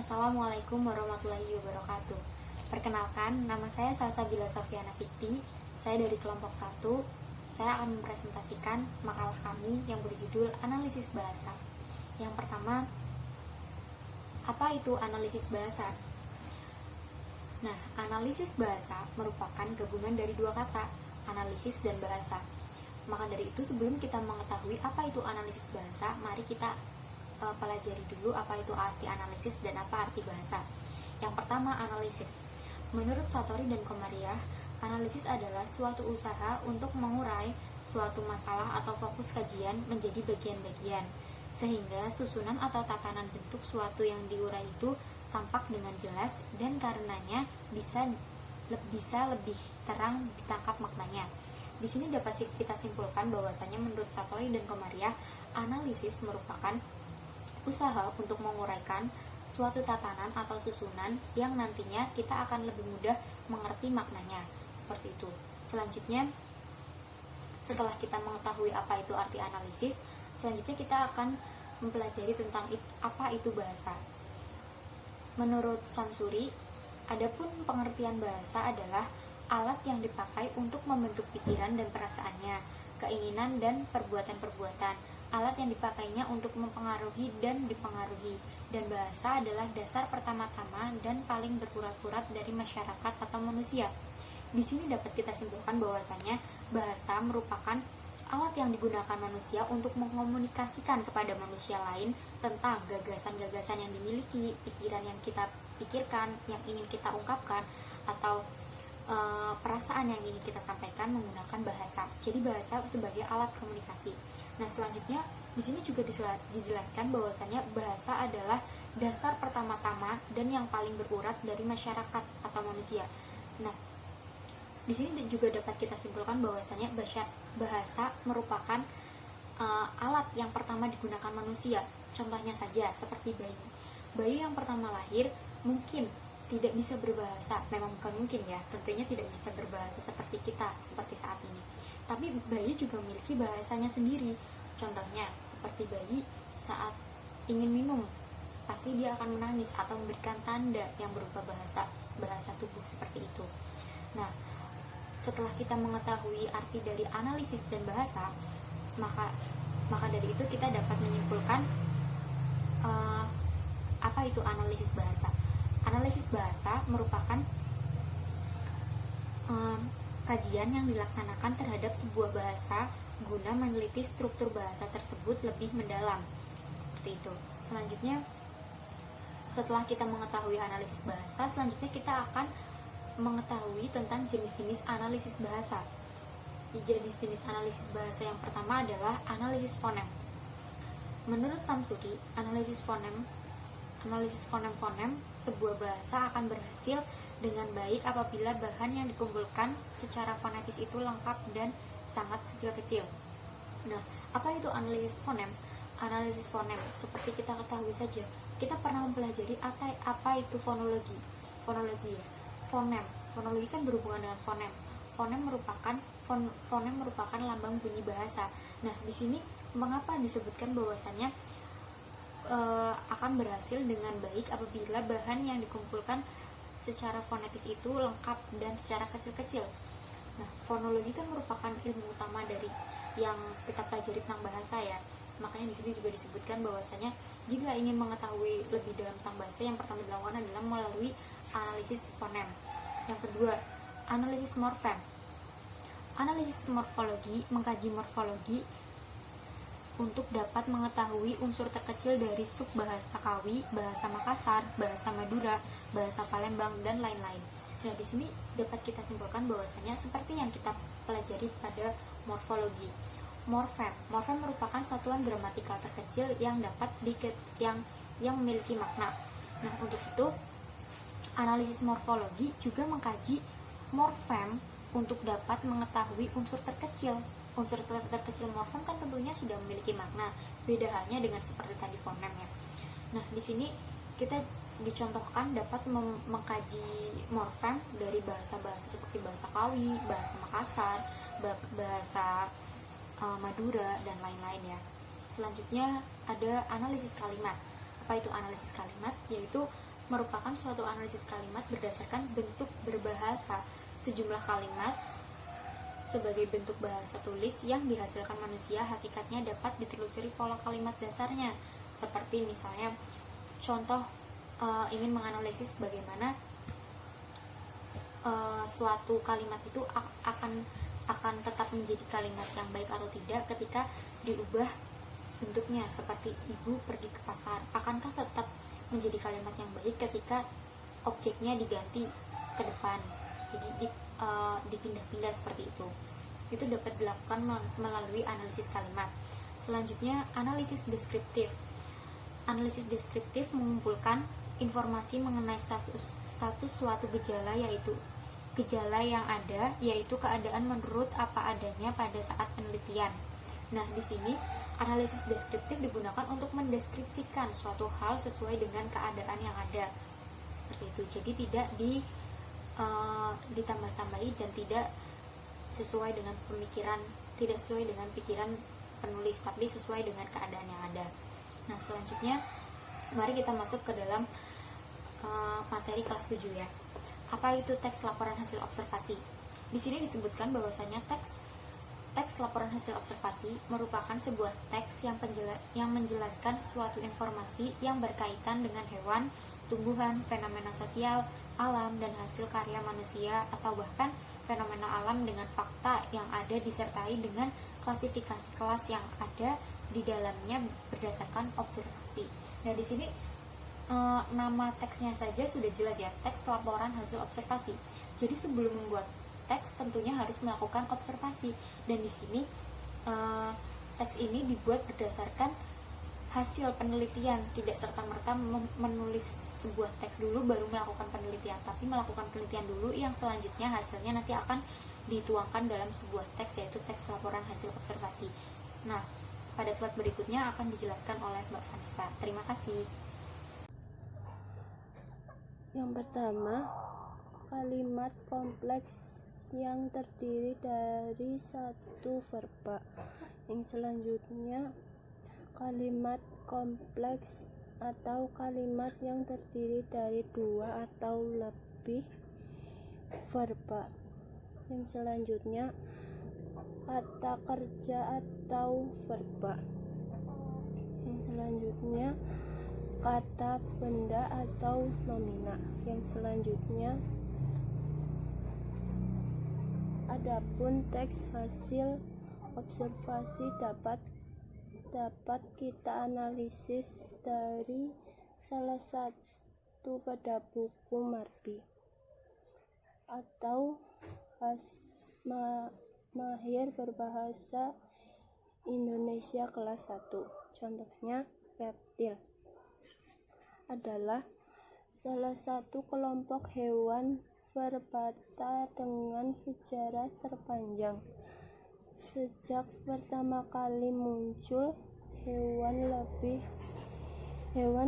Assalamualaikum warahmatullahi wabarakatuh. Perkenalkan, nama saya Salsabila Sofiana Fikti. Saya dari kelompok 1. Saya akan mempresentasikan makalah kami yang berjudul Analisis Bahasa. Yang pertama, apa itu analisis bahasa? Nah, analisis bahasa merupakan gabungan dari dua kata, analisis dan bahasa. Maka dari itu, sebelum kita mengetahui apa itu analisis bahasa, mari kita pelajari dulu apa itu arti analisis dan apa arti bahasa. Yang pertama, analisis. Menurut Satori dan Komariah, analisis adalah suatu usaha untuk mengurai suatu masalah atau fokus kajian menjadi bagian-bagian, sehingga susunan atau tatanan bentuk suatu yang diurai itu tampak dengan jelas dan karenanya bisa lebih terang ditangkap maknanya. Di sini dapat kita simpulkan bahwasanya menurut Satori dan Komariah, analisis merupakan usaha untuk menguraikan suatu tatanan atau susunan yang nantinya kita akan lebih mudah mengerti maknanya. Seperti itu. Selanjutnya, setelah kita mengetahui apa itu arti analisis, selanjutnya kita akan mempelajari tentang apa itu bahasa. Menurut Samsuri, adapun pengertian bahasa adalah alat yang dipakai untuk membentuk pikiran dan perasaannya, keinginan dan perbuatan-perbuatan. Alat yang dipakainya untuk mempengaruhi dan dipengaruhi, dan bahasa adalah dasar pertama-tama dan paling berurat-urat dari masyarakat atau manusia. Di sini dapat kita simpulkan bahwasanya bahasa merupakan alat yang digunakan manusia untuk mengkomunikasikan kepada manusia lain tentang gagasan-gagasan yang dimiliki, pikiran yang kita pikirkan, yang ingin kita ungkapkan, atau perasaan yang ingin kita sampaikan menggunakan bahasa. Jadi bahasa sebagai alat komunikasi. Nah, selanjutnya di sini juga dijelaskan bahwasanya bahasa adalah dasar pertama-tama dan yang paling berurat dari masyarakat atau manusia. Nah, di sini juga dapat kita simpulkan bahwasanya bahasa merupakan alat yang pertama digunakan manusia. Contohnya saja seperti bayi. Bayi yang pertama lahir mungkin tidak bisa berbahasa, memang bukan mungkin ya, tentunya tidak bisa berbahasa seperti kita, seperti saat ini. Tapi bayi juga memiliki bahasanya sendiri. Contohnya, seperti bayi saat ingin minum, pasti dia akan menangis atau memberikan tanda yang berupa bahasa tubuh seperti itu. Nah, setelah kita mengetahui arti dari analisis dan bahasa, maka dari itu kita dapat menyimpulkan apa itu analisis bahasa. Analisis bahasa merupakan kajian yang dilaksanakan terhadap sebuah bahasa guna meneliti struktur bahasa tersebut lebih mendalam. Seperti itu. Selanjutnya, setelah kita mengetahui analisis bahasa, selanjutnya kita akan mengetahui tentang jenis-jenis analisis bahasa. Jenis-jenis analisis bahasa yang pertama adalah analisis fonem. Menurut Samsuri, analisis fonem-fonem sebuah bahasa akan berhasil dengan baik apabila bahan yang dikumpulkan secara fonetis itu lengkap dan sangat kecil-kecil. Nah, apa itu analisis fonem? Analisis fonem, seperti kita ketahui saja, kita pernah mempelajari apa itu fonologi. Fonologi ya, fonologi kan berhubungan dengan fonem. Fonem merupakan lambang bunyi bahasa. Nah, di sini mengapa disebutkan bahwasannya akan berhasil dengan baik apabila bahan yang dikumpulkan secara fonetis itu lengkap dan secara kecil-kecil. Nah, fonologi kan merupakan ilmu utama dari yang kita pelajari tentang bahasa ya. Makanya di sini juga disebutkan bahwasanya jika ingin mengetahui lebih dalam tentang bahasa, yang pertama dilakukan adalah melalui analisis fonem. Yang kedua, analisis morfem. Analisis morfologi mengkaji morfologi untuk dapat mengetahui unsur terkecil dari sub bahasa Kawi, bahasa Makassar, bahasa Madura, bahasa Palembang, dan lain-lain. Nah, di sini dapat kita simpulkan bahwasanya seperti yang kita pelajari pada morfologi. Morfem merupakan satuan gramatikal terkecil yang dapat yang memiliki makna. Nah, untuk itu analisis morfologi juga mengkaji morfem untuk dapat mengetahui unsur terkecil. Unsur terkecil morfem kan tentunya sudah memiliki makna. Beda halnya dengan seperti tadi fonem ya. Nah, di sini kita dicontohkan dapat mengkaji morfem dari bahasa-bahasa seperti bahasa Kawi, bahasa Makassar, bahasa Madura, dan lain-lain ya. Selanjutnya ada analisis kalimat. Apa itu analisis kalimat? Yaitu merupakan suatu analisis kalimat berdasarkan bentuk berbahasa. Sejumlah kalimat sebagai bentuk bahasa tulis yang dihasilkan manusia hakikatnya dapat ditelusuri pola kalimat dasarnya. Seperti misalnya contoh ingin menganalisis bagaimana suatu kalimat itu akan tetap menjadi kalimat yang baik atau tidak ketika diubah bentuknya. Seperti ibu pergi ke pasar, akankah tetap menjadi kalimat yang baik ketika objeknya diganti ke depan, jadi dipindah-pindah seperti itu. Itu dapat dilakukan melalui analisis kalimat. Selanjutnya, analisis deskriptif. Analisis deskriptif mengumpulkan informasi mengenai status suatu gejala, yaitu gejala yang ada, yaitu keadaan menurut apa adanya pada saat penelitian. Nah, di sini analisis deskriptif digunakan untuk mendeskripsikan suatu hal sesuai dengan keadaan yang ada. Seperti itu. Jadi tidak ditambah-tambahi dan tidak sesuai dengan pikiran penulis, tapi sesuai dengan keadaan yang ada. Nah, selanjutnya mari kita masuk ke dalam materi kelas 7 ya. Apa itu teks laporan hasil observasi? Di sini disebutkan bahwasanya teks laporan hasil observasi merupakan sebuah teks yang menjelaskan suatu informasi yang berkaitan dengan hewan, tumbuhan, fenomena sosial, alam, dan hasil karya manusia, atau bahkan fenomena alam dengan fakta yang ada disertai dengan klasifikasi kelas yang ada di dalamnya berdasarkan observasi. Nah, di sini nama teksnya saja sudah jelas ya, teks laporan hasil observasi. Jadi sebelum membuat teks tentunya harus melakukan observasi, dan di sini teks ini dibuat berdasarkan hasil penelitian, tidak serta-merta menulis sebuah teks dulu baru melakukan penelitian, tapi melakukan penelitian dulu yang selanjutnya hasilnya nanti akan dituangkan dalam sebuah teks, yaitu teks laporan hasil observasi. Nah, pada slide berikutnya akan dijelaskan oleh Mbak Vanessa. Terima kasih. Yang pertama, kalimat kompleks yang terdiri dari satu verba. Yang selanjutnya, kalimat kompleks atau kalimat yang terdiri dari dua atau lebih verba. Yang selanjutnya, kata kerja atau verba. Yang selanjutnya, kata benda atau nomina. Yang selanjutnya, adapun teks hasil observasi dapat kita analisis dari salah satu pada buku Marbi atau Mahir Berbahasa Indonesia kelas 1. Contohnya, reptil adalah salah satu kelompok hewan verbata dengan sejarah terpanjang. Sejak pertama kali muncul, hewan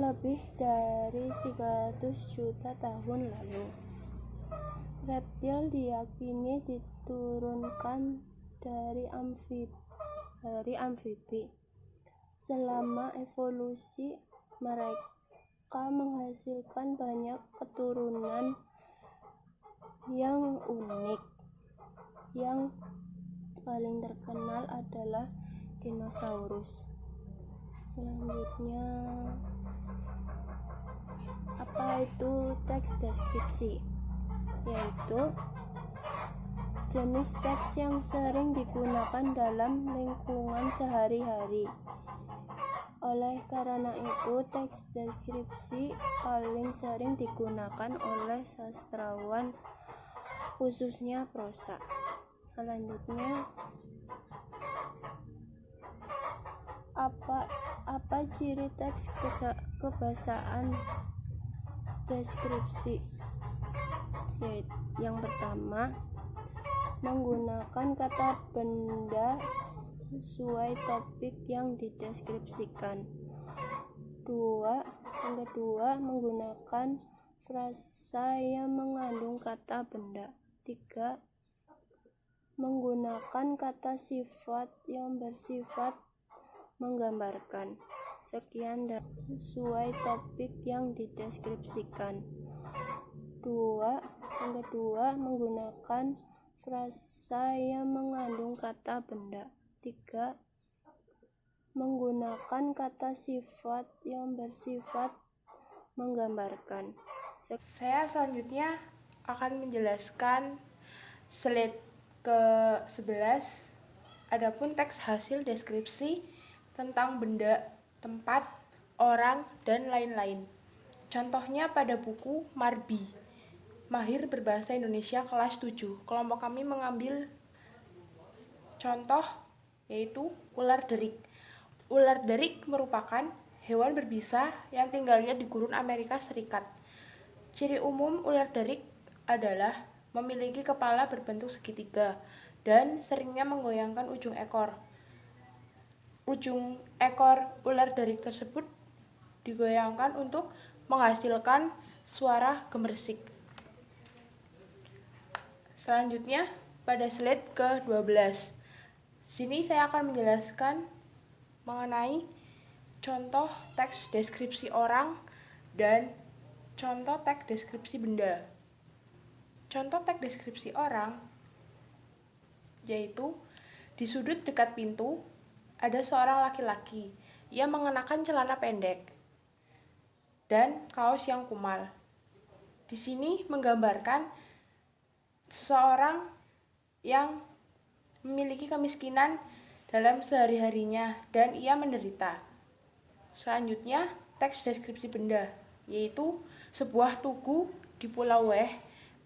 lebih dari 300 juta tahun lalu. Reptil diyakini diturunkan dari amfibi. Selama evolusi, mereka menghasilkan banyak keturunan yang unik. Yang paling terkenal adalah dinosaurus. Selanjutnya, apa itu teks deskripsi? Yaitu jenis teks yang sering digunakan dalam lingkungan sehari-hari. Oleh karena itu, teks deskripsi paling sering digunakan oleh sastrawan, khususnya prosa. Selanjutnya, apa ciri teks kebahasaan deskripsi? Yaitu yang pertama, menggunakan kata benda sesuai topik yang dideskripsikan. Yang kedua, menggunakan frasa yang mengandung kata benda. 3, menggunakan kata sifat yang bersifat menggambarkan. sekian dan sesuai topik yang dideskripsikan. Yang kedua, menggunakan frasa yang mengandung kata benda. 3. Menggunakan kata sifat yang bersifat menggambarkan. Saya selanjutnya akan menjelaskan slide ke-11. Adapun teks hasil deskripsi tentang benda, tempat, orang, dan lain-lain. Contohnya pada buku Marbi, Mahir Berbahasa Indonesia kelas 7. Kelompok kami mengambil contoh yaitu ular derik. Ular derik merupakan hewan berbisa yang tinggalnya di gurun Amerika Serikat. Ciri umum ular derik adalah memiliki kepala berbentuk segitiga dan seringnya menggoyangkan ujung ekor. Ujung ekor ular derik tersebut digoyangkan untuk menghasilkan suara gemersik. Selanjutnya pada slide ke-12. Sini saya akan menjelaskan mengenai contoh teks deskripsi orang dan contoh teks deskripsi benda. Contoh teks deskripsi orang yaitu di sudut dekat pintu ada seorang laki-laki yang mengenakan celana pendek dan kaos yang kumal. Di sini menggambarkan seseorang yang memiliki kemiskinan dalam sehari-harinya dan ia menderita. Selanjutnya, teks deskripsi benda, yaitu sebuah tugu di Pulau Weh,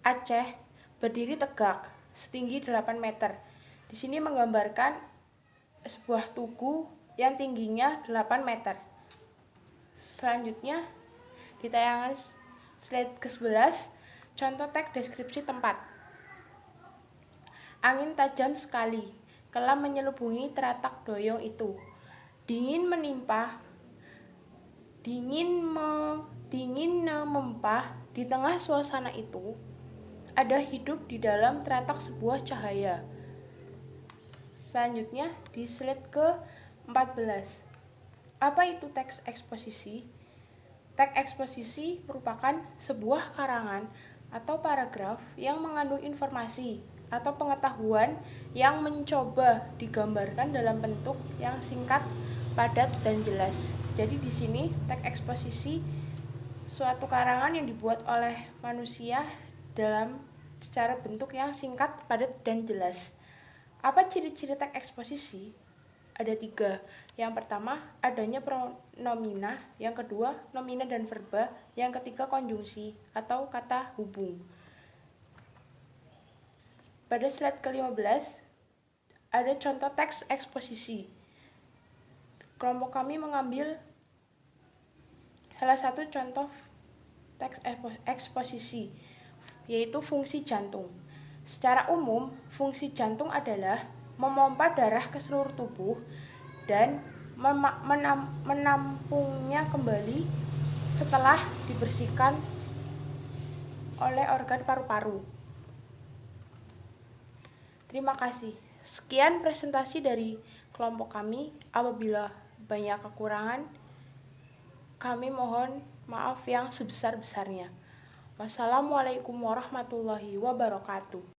Aceh, berdiri tegak, setinggi 8 meter. Di sini menggambarkan sebuah tugu yang tingginya 8 meter. Selanjutnya, di tayangan slide ke-11, contoh teks deskripsi tempat. Angin tajam sekali, kelam menyelubungi teratak doyong itu. Dingin memempah di tengah suasana itu. Ada hidup di dalam teratak sebuah cahaya. Selanjutnya di slide ke-14. Apa itu teks eksposisi? Teks eksposisi merupakan sebuah karangan atau paragraf yang mengandung informasi atau pengetahuan yang mencoba digambarkan dalam bentuk yang singkat, padat, dan jelas. Jadi di sini teks eksposisi suatu karangan yang dibuat oleh manusia dalam secara bentuk yang singkat, padat, dan jelas. Apa ciri-ciri teks eksposisi? Ada 3. Yang pertama, adanya pronomina. Yang kedua, nomina dan verba. Yang ketiga, konjungsi atau kata hubung. Pada slide ke-15, ada contoh teks eksposisi. Kelompok kami mengambil salah satu contoh teks eksposisi, yaitu fungsi jantung. Secara umum, fungsi jantung adalah memompa darah ke seluruh tubuh dan menampungnya kembali setelah dibersihkan oleh organ paru-paru. Terima kasih. Sekian presentasi dari kelompok kami. Apabila banyak kekurangan, kami mohon maaf yang sebesar-besarnya. Wassalamualaikum warahmatullahi wabarakatuh.